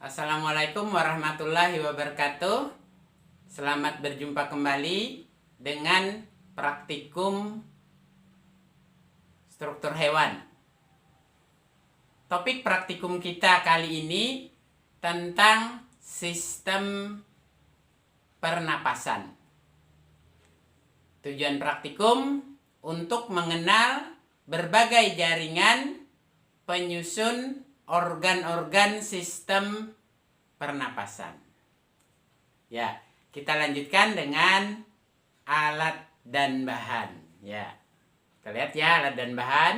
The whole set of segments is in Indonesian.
Assalamualaikum warahmatullahi wabarakatuh. Selamat berjumpa kembali dengan praktikum struktur hewan. Topik praktikum kita kali ini tentang sistem pernapasan. Tujuan praktikum untuk mengenal berbagai jaringan penyusun organ-organ sistem pernapasan. Ya, kita lanjutkan dengan alat dan bahan. Ya, kita lihat ya alat dan bahan.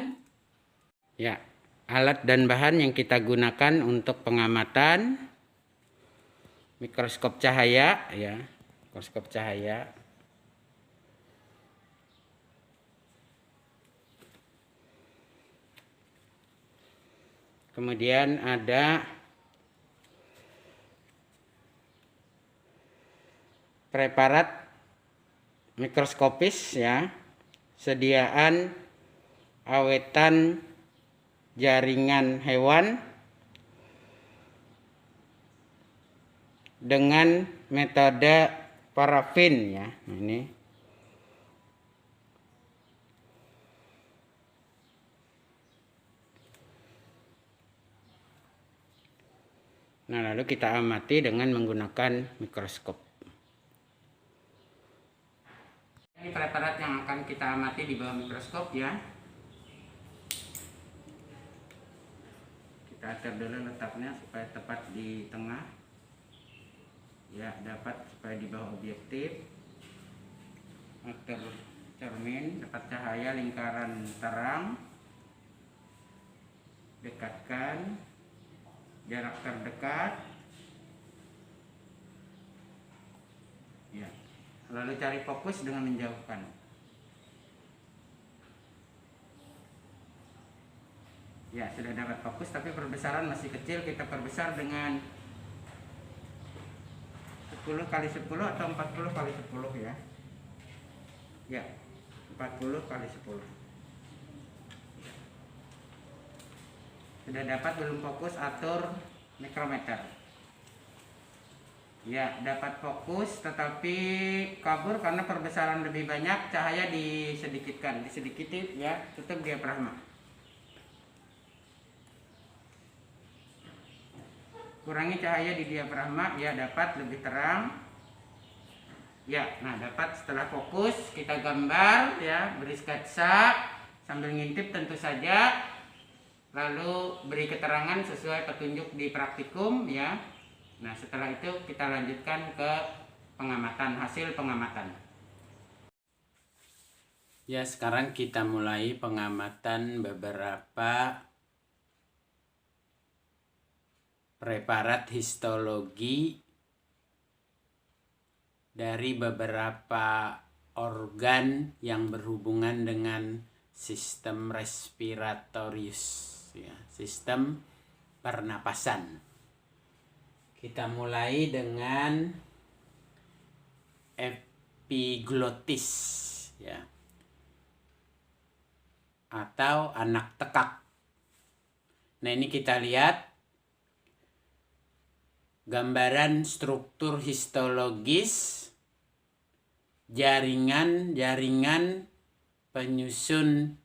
Ya, alat dan bahan yang kita gunakan untuk pengamatan mikroskop cahaya. Ya, mikroskop cahaya. Kemudian ada preparat mikroskopis ya, sediaan awetan jaringan hewan dengan metode parafin ya. Ini nah, lalu kita amati dengan menggunakan mikroskop. Ini preparat yang akan kita amati di bawah mikroskop ya. Kita atur dulu letaknya supaya tepat di tengah. Ya, dapat supaya di bawah objektif. Atur cermin, dapat cahaya lingkaran terang. Dekatkan. Jarak terdekat ya, lalu cari fokus dengan menjauhkan. Ya, sudah dapat fokus tapi perbesaran masih kecil. Kita perbesar dengan 10 kali 10 atau 40 kali 10 ya. Ya, 40 kali 10. Sudah dapat belum fokus, atur mikrometer. Ya, dapat fokus tetapi kabur karena perbesaran lebih banyak. Cahaya disedikitkan ya, tutup diafragma. Kurangi cahaya di diafragma ya, dapat lebih terang. Ya, nah dapat. Setelah fokus kita gambar ya, beri sketsa sambil ngintip tentu saja. Lalu beri keterangan sesuai petunjuk di praktikum ya. Nah, setelah itu kita lanjutkan ke pengamatan, hasil pengamatan. Ya, sekarang kita mulai pengamatan beberapa preparat histologi dari beberapa organ yang berhubungan dengan sistem respiratorius ya, sistem pernapasan. Kita mulai dengan epiglotis ya, atau anak tekak. Nah, ini kita lihat gambaran struktur histologis jaringan penyusun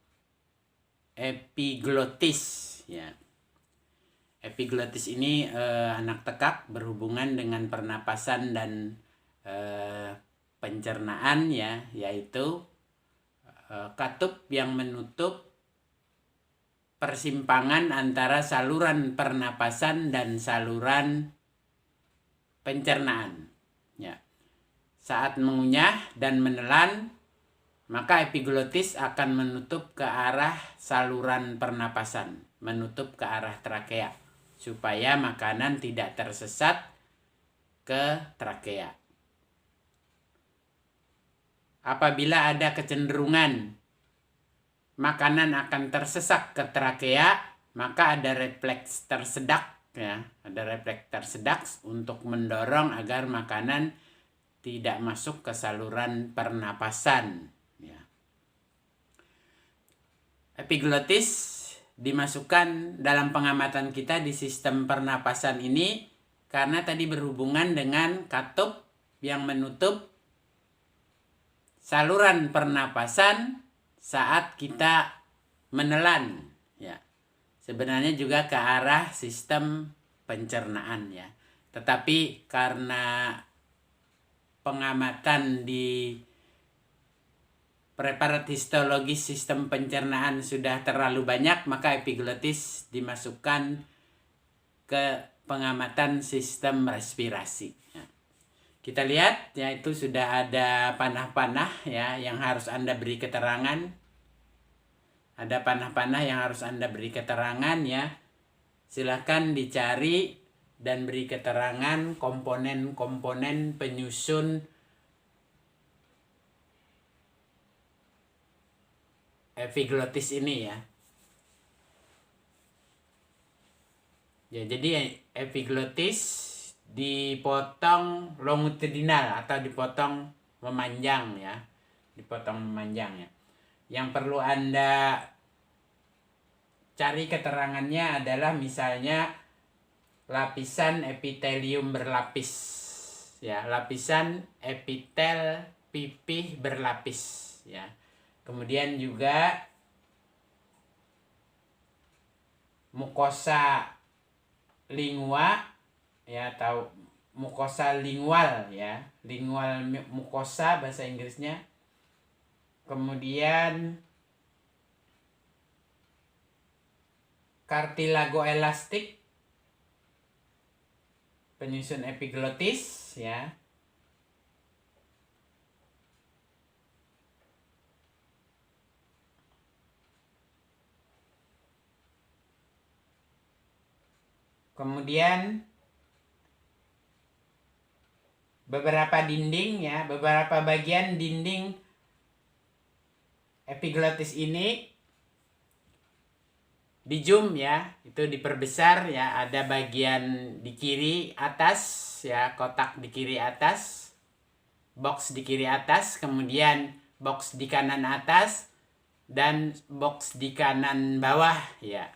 epiglotis ya. Epiglotis ini anak tekak berhubungan dengan pernapasan dan pencernaan ya, yaitu katup yang menutup persimpangan antara saluran pernapasan dan saluran pencernaan ya. Saat mengunyah dan menelan, maka epiglotis akan menutup ke arah saluran pernapasan, menutup ke arah trakea, supaya makanan tidak tersesat ke trakea. Apabila ada kecenderungan makanan akan tersesat ke trakea, maka ada refleks tersedak ya, ada refleks tersedak untuk mendorong agar makanan tidak masuk ke saluran pernapasan. Epiglotis dimasukkan dalam pengamatan kita di sistem pernapasan ini karena tadi berhubungan dengan katup yang menutup saluran pernapasan saat kita menelan, ya. Sebenarnya juga ke arah sistem pencernaan, ya. Tetapi karena pengamatan di preparat histologis sistem pencernaan sudah terlalu banyak, maka epiglotis dimasukkan ke pengamatan sistem respirasi. Ya. Kita lihat, ya, itu sudah ada panah-panah, ya, yang harus Anda beri keterangan. Ada panah-panah yang harus Anda beri keterangan, ya. Silakan dicari dan beri keterangan komponen-komponen penyusun epiglotis ini, ya. Ya, jadi epiglotis dipotong longitudinal atau dipotong memanjang, ya. Dipotong memanjang, ya. Yang perlu Anda cari keterangannya adalah misalnya lapisan epitelium berlapis, ya, lapisan epitel pipih berlapis, ya. Kemudian juga mukosa lingua, ya, atau mukosa lingual, ya, lingual mukosa bahasa Inggrisnya. Kemudian kartilagoelastik, penyusun epiglotis, ya. Kemudian beberapa dinding, ya, beberapa bagian dinding epiglotis ini di zoom, ya, itu diperbesar, ya. Ada bagian di kiri atas, ya, kotak di kiri atas, box di kiri atas, kemudian box di kanan atas, dan box di kanan bawah, ya.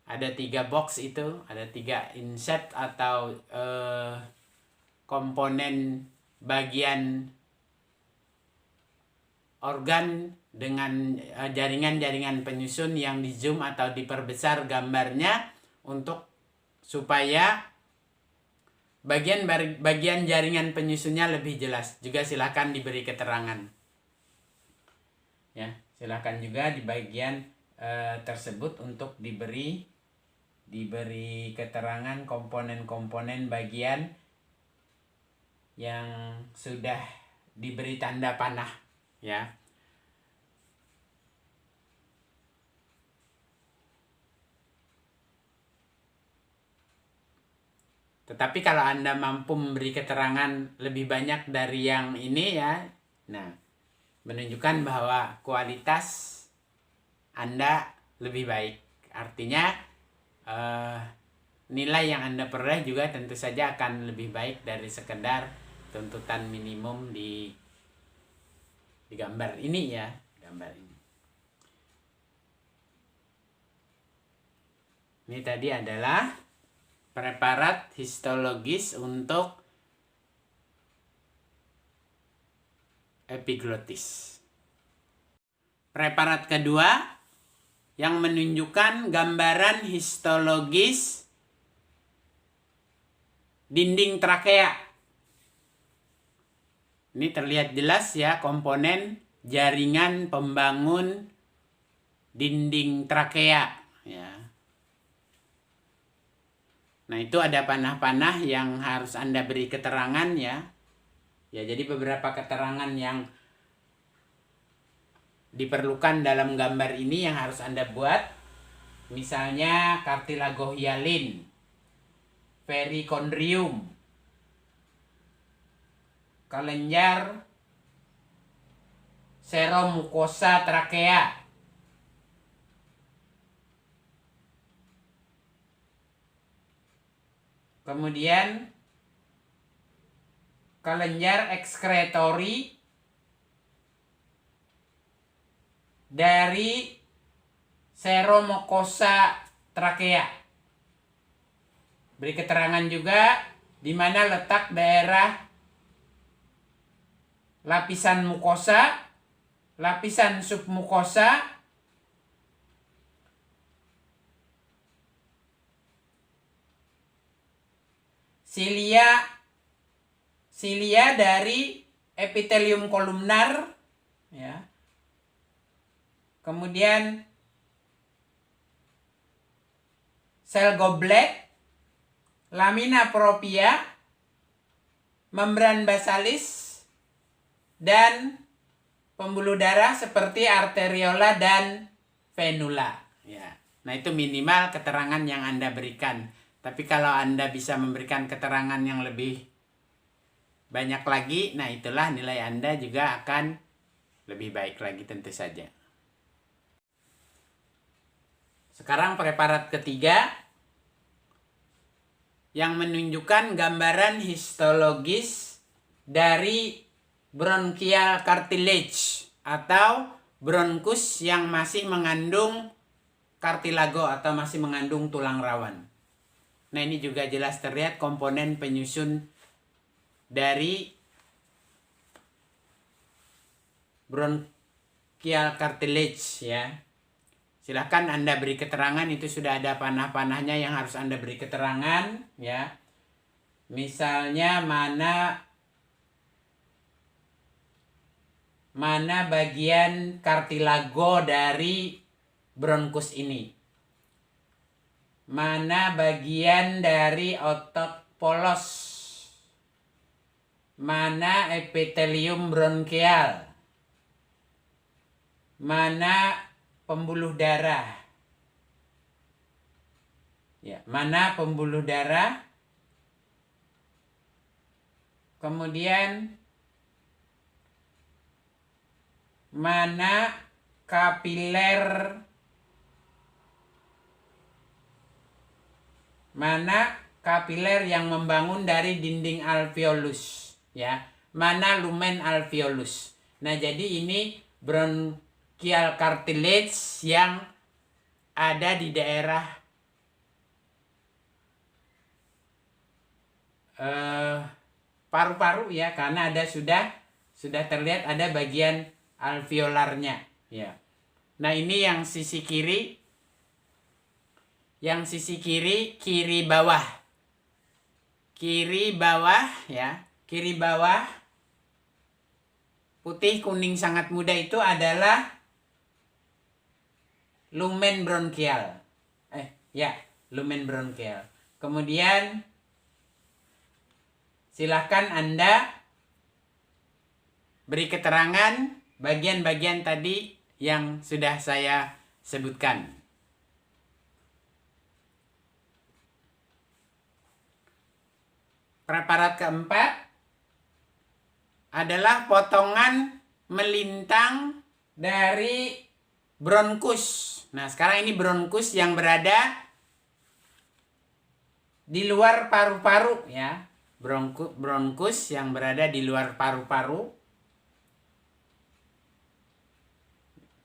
Ada 3 box itu, ada 3 insert atau komponen bagian organ dengan jaringan-jaringan penyusun yang di zoom atau diperbesar gambarnya untuk supaya bagian jaringan penyusunnya lebih jelas. Juga silakan diberi keterangan, ya. Silakan juga di bagian tersebut untuk diberi keterangan komponen-komponen bagian yang sudah diberi tanda panah, ya. Tetapi kalau Anda mampu memberi keterangan lebih banyak dari yang ini, ya, nah, menunjukkan bahwa kualitas Anda lebih baik. Artinya nilai yang Anda peroleh juga tentu saja akan lebih baik dari sekedar tuntutan minimum di gambar ini, ya, gambar ini. Ini tadi adalah preparat histologis untuk epiglotis. Preparat kedua yang menunjukkan gambaran histologis dinding trakea. Ini terlihat jelas, ya, komponen jaringan pembangun dinding trakea, ya. Nah, itu ada panah-panah yang harus Anda beri keterangan, ya. Ya, jadi beberapa keterangan yang diperlukan dalam gambar ini yang harus Anda buat. Misalnya cartilagohyalin, perikondrium, kelenjar seromukosa trakea, kemudian kelenjar ekskretori dari seromukosa trakea. Beri keterangan juga di mana letak daerah lapisan mukosa, lapisan submukosa, silia dari epitelium kolumnar, ya. Kemudian sel goblet, lamina propria, membran basalis, dan pembuluh darah seperti arteriola dan venula. Ya. Nah, itu minimal keterangan yang Anda berikan. Tapi kalau Anda bisa memberikan keterangan yang lebih banyak lagi, nah itulah nilai Anda juga akan lebih baik lagi tentu saja. Sekarang preparat ketiga yang menunjukkan gambaran histologis dari bronchial cartilage atau bronkus yang masih mengandung kartilago atau masih mengandung tulang rawan. Nah, ini juga jelas terlihat komponen penyusun dari bronchial cartilage, ya. Silahkan Anda beri keterangan, itu sudah ada panah-panahnya yang harus Anda beri keterangan, ya. Misalnya mana bagian kartilago dari bronkus ini. Mana bagian dari otot polos. Mana epitelium bronkial. Mana pembuluh darah. Ya, mana pembuluh darah? Kemudian mana kapiler? Mana kapiler yang membangun dari dinding alveolus, ya? Mana lumen alveolus. Nah, jadi ini bronchial cartilage yang ada di daerah paru-paru, ya, karena ada sudah terlihat ada bagian alveolarnya, ya. Nah, ini yang sisi kiri. Yang sisi kiri bawah. Kiri bawah, ya. Kiri bawah putih kuning sangat muda itu adalah lumen bronchial. Lumen bronchial. Kemudian silahkan Anda beri keterangan bagian-bagian tadi yang sudah saya sebutkan. Preparat keempat adalah potongan melintang dari bronkus. Nah, sekarang ini bronkus yang berada di luar paru-paru, ya. Bronkus yang berada di luar paru-paru.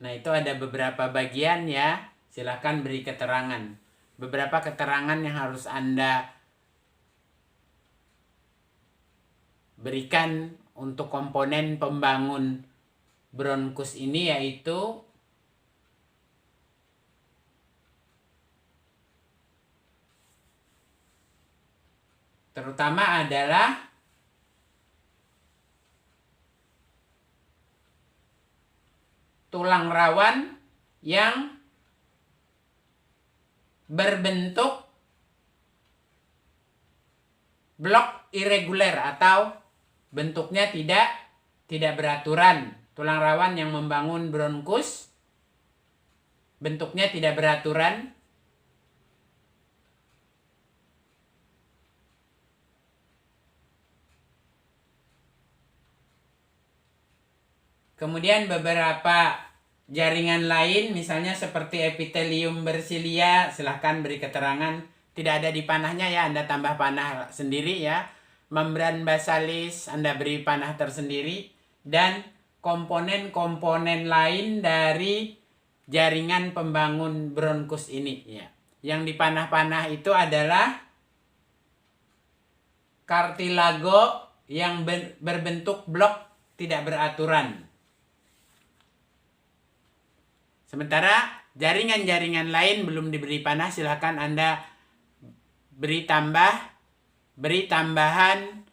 Nah, itu ada beberapa bagian, ya. Silakan beri keterangan. Beberapa keterangan yang harus Anda berikan untuk komponen pembangun bronkus ini, yaitu terutama adalah tulang rawan yang berbentuk blok irregular atau bentuknya tidak beraturan. Tulang rawan yang membangun bronkus bentuknya tidak beraturan. Kemudian beberapa jaringan lain, misalnya seperti epitelium bersilia, silahkan beri keterangan. Tidak ada di panahnya, ya, Anda tambah panah sendiri, ya. Membran basalis, Anda beri panah tersendiri. Dan komponen-komponen lain dari jaringan pembangun bronkus ini, ya. Yang di panah-panah itu adalah kartilago yang berbentuk blok tidak beraturan. Sementara jaringan-jaringan lain belum diberi panah, silakan Anda beri tambahan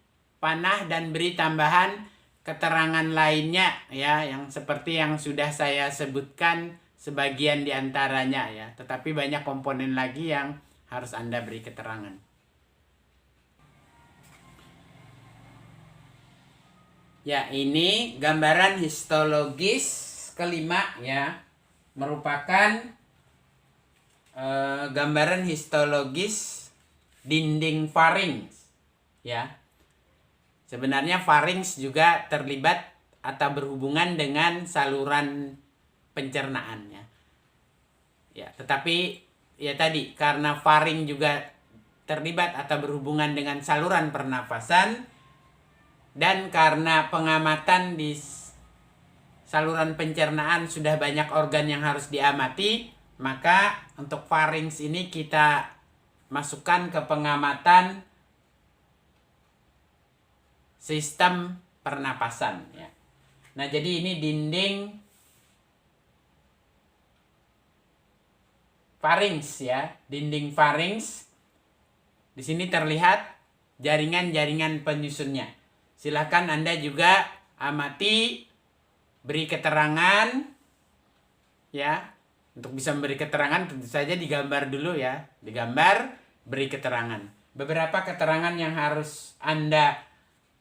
panah dan beri tambahan keterangan lainnya ya, yang seperti yang sudah saya sebutkan sebagian di antaranya ya. Tetapi banyak komponen lagi yang harus Anda beri keterangan. Ya, ini gambaran histologis kelima ya. Merupakan gambaran histologis dinding farinks ya. Sebenarnya farinks juga terlibat atau berhubungan dengan saluran pencernaannya. Ya, tetapi ya tadi karena faring juga terlibat atau berhubungan dengan saluran pernafasan, dan karena pengamatan di saluran pencernaan sudah banyak organ yang harus diamati, maka untuk farinks ini kita masukkan ke pengamatan sistem pernapasan ya. Nah, jadi ini dinding farinks ya, dinding farinks. Di sini terlihat jaringan-jaringan penyusunnya. Silakan Anda juga amati, beri keterangan ya. Untuk bisa memberi keterangan tentu saja digambar dulu ya. Digambar, beri keterangan. Beberapa keterangan yang harus Anda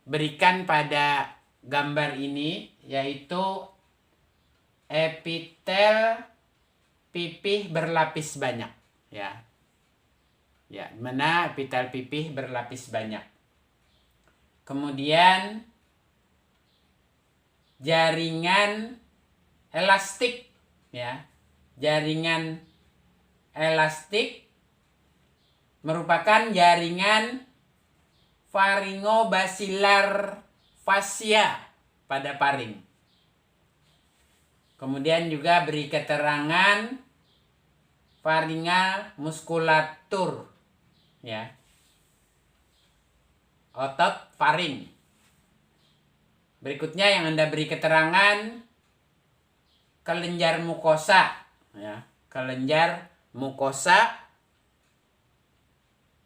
berikan pada gambar ini yaitu epitel pipih berlapis banyak ya. Ya, mana epitel pipih berlapis banyak. Kemudian jaringan elastik ya. Jaringan elastik merupakan jaringan faringobasilar fascia pada faring. Kemudian juga beri keterangan faringal muskulatur ya. Otot faring. Berikutnya yang Anda beri keterangan kelenjar mukosa ya, kelenjar mukosa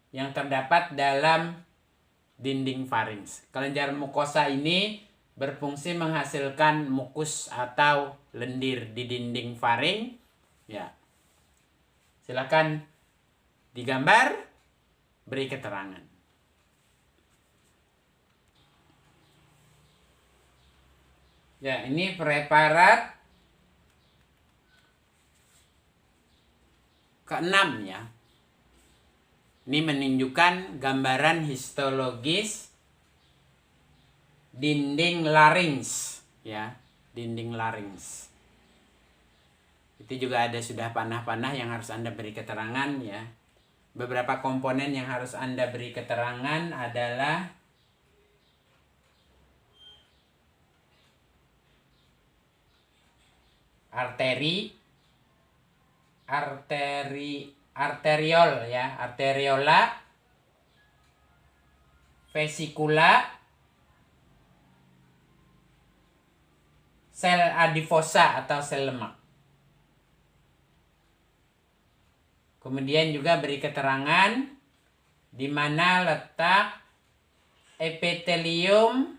yang terdapat dalam dinding farinks. Kelenjar mukosa ini berfungsi menghasilkan mukus atau lendir di dinding faring ya. Silakan digambar, beri keterangan. Ya, ini preparat ke-6 ya. Ini menunjukkan gambaran histologis dinding larynx ya, dinding larynx. Itu juga ada sudah panah-panah yang harus Anda beri keterangan ya. Beberapa komponen yang harus Anda beri keterangan adalah arteriol ya, arteriola, vesikula, sel adiposa atau sel lemak. Kemudian juga beri keterangan di mana letak epitelium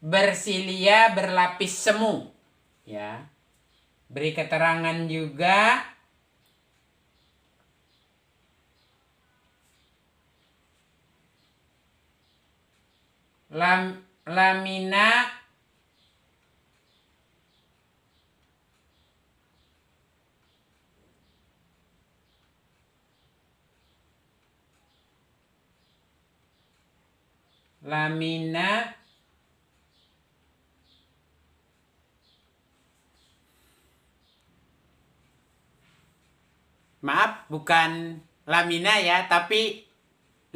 bersilia berlapis semu ya. Beri keterangan juga lamina maaf, bukan lamina ya, tapi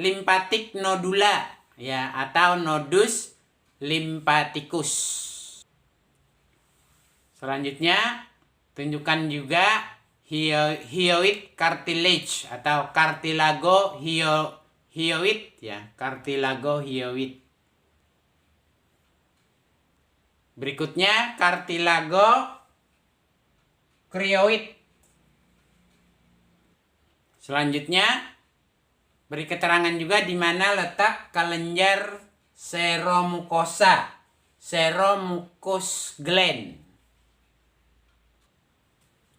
limpatik nodula ya, atau nodus limpaticus. Selanjutnya Tunjukkan juga hyoid cartilage atau cartilago hyoid ya, cartilago hyoid. Berikutnya cartilago crioid. Selanjutnya beri keterangan juga di mana letak kelenjar seromukosa, seromucous gland.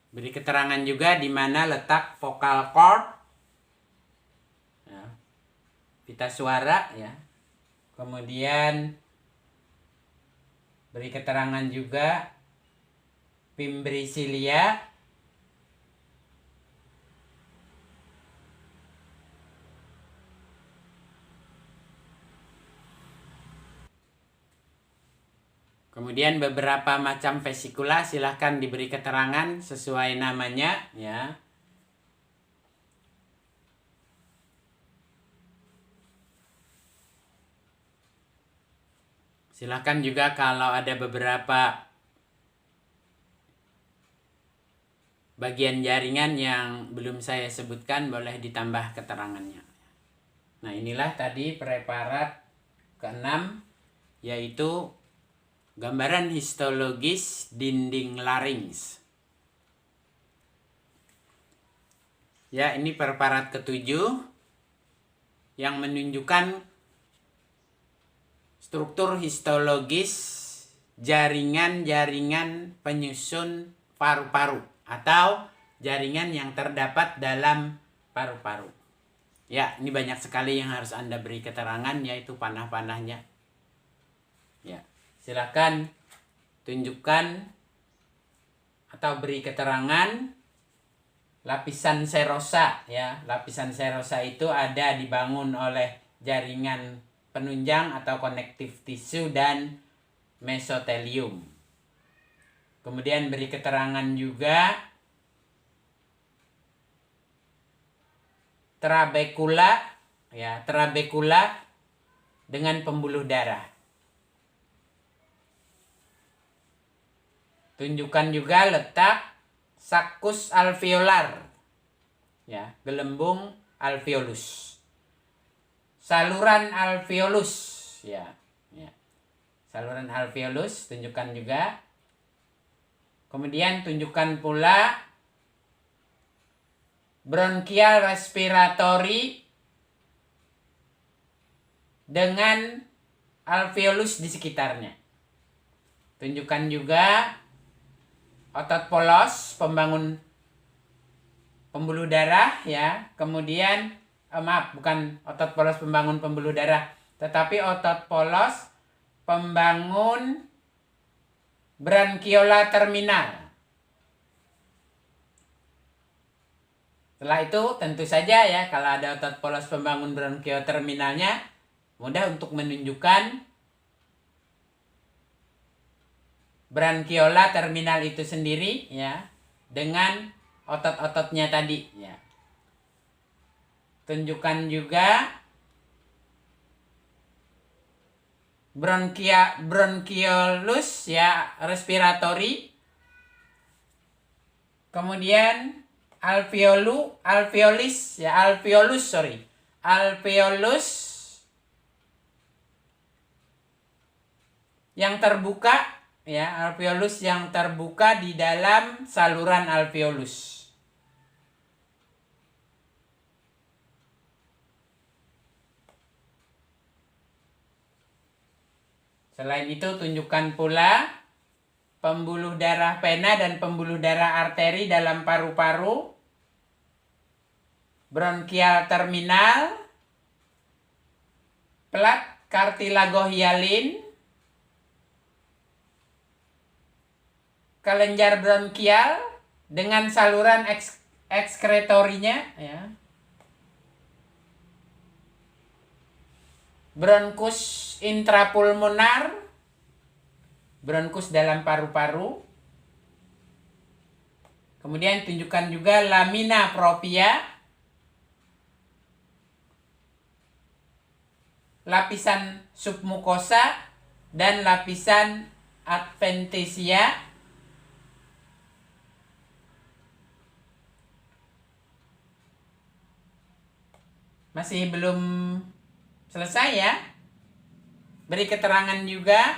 Beri keterangan juga di mana letak vocal cord, ya, pita suara ya. Kemudian beri keterangan juga fimbricilia, kemudian beberapa macam vesikula silahkan diberi keterangan sesuai namanya ya. Silahkan juga kalau ada beberapa bagian jaringan yang belum saya sebutkan boleh ditambah keterangannya. Nah, inilah tadi preparat ke-6 yaitu gambaran histologis dinding larynx. Ya, ini preparat ke-7 yang menunjukkan struktur histologis jaringan-jaringan penyusun paru-paru atau jaringan yang terdapat dalam paru-paru. Ya, ini banyak sekali yang harus Anda beri keterangan, yaitu panah-panahnya. Ya, silakan tunjukkan atau beri keterangan lapisan serosa ya. Lapisan serosa itu ada dibangun oleh jaringan penunjang atau konektif tisu dan mesotelium. Kemudian beri keterangan juga trabekula ya, trabekula dengan pembuluh darah. Tunjukkan juga letak saccus alveolar ya, gelembung alveolus. Saluran alveolus ya. Saluran alveolus tunjukkan juga. Kemudian tunjukkan pula bronchial respiratory dengan alveolus di sekitarnya. Tunjukkan juga otot polos pembangun pembuluh darah ya. Kemudian bukan otot polos pembangun pembuluh darah, tetapi otot polos pembangun branchiola terminal. Setelah itu tentu saja ya, kalau ada otot polos pembangun branchiola terminalnya, mudah untuk menunjukkan branchiola terminal itu sendiri ya, dengan otot-ototnya tadi ya. Tunjukkan juga bronchiolus ya, respiratory. Kemudian alveolus yang terbuka ya, alveolus yang terbuka di dalam saluran alveolus. Selain itu tunjukkan pula pembuluh darah vena dan pembuluh darah arteri dalam paru-paru, bronchial terminal, plat cartilagohyalin, kelenjar bronkial dengan saluran ekskretorinya ya. Bronkus intrapulmonar, bronkus dalam paru-paru. Kemudian tunjukkan juga lamina propria, lapisan submukosa dan lapisan adventitia. Masih belum selesai ya. Beri keterangan juga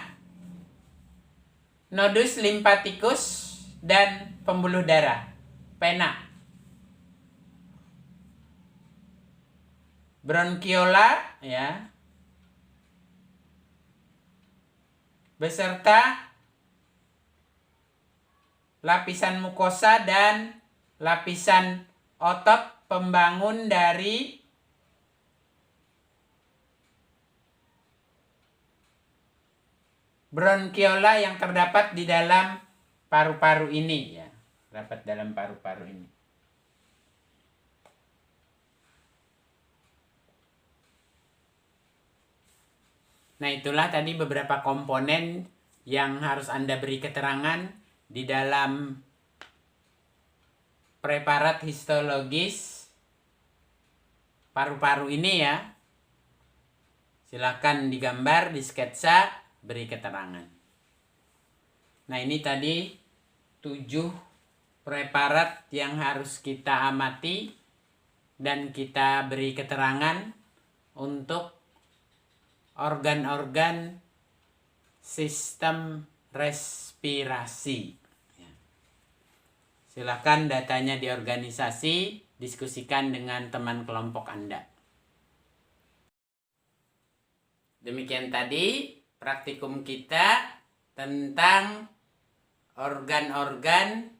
nodus limfatikus dan pembuluh darah, pena. Bronchiola ya. Beserta lapisan mukosa dan lapisan otot pembangun dari bronchiola yang terdapat di dalam paru-paru ini ya. Terdapat dalam paru-paru ini. Nah, itulah tadi beberapa komponen yang harus Anda beri keterangan di dalam preparat histologis paru-paru ini ya. Silakan digambar, di sketsa, beri keterangan. Nah, ini tadi 7 preparat yang harus kita amati dan kita beri keterangan untuk organ-organ sistem respirasi. Silakan datanya di organisasi, diskusikan dengan teman kelompok Anda. Demikian tadi praktikum kita tentang organ-organ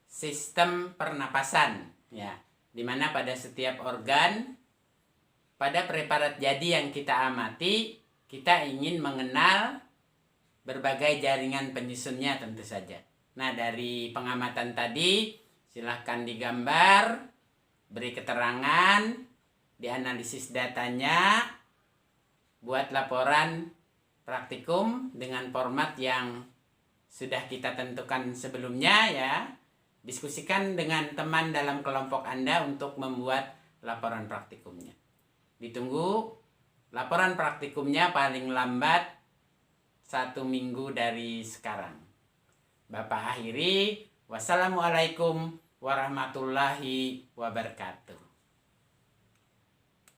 sistem pernapasan ya, dimana pada setiap organ pada preparat jadi yang kita amati, kita ingin mengenal berbagai jaringan penyusunnya tentu saja. Nah, dari pengamatan tadi, silahkan digambar, beri keterangan, dianalisis datanya, buat laporan praktikum dengan format yang sudah kita tentukan sebelumnya ya. Diskusikan dengan teman dalam kelompok Anda untuk membuat laporan praktikumnya. Ditunggu laporan praktikumnya paling lambat 1 minggu dari sekarang. Bapak akhiri, wassalamualaikum warahmatullahi wabarakatuh.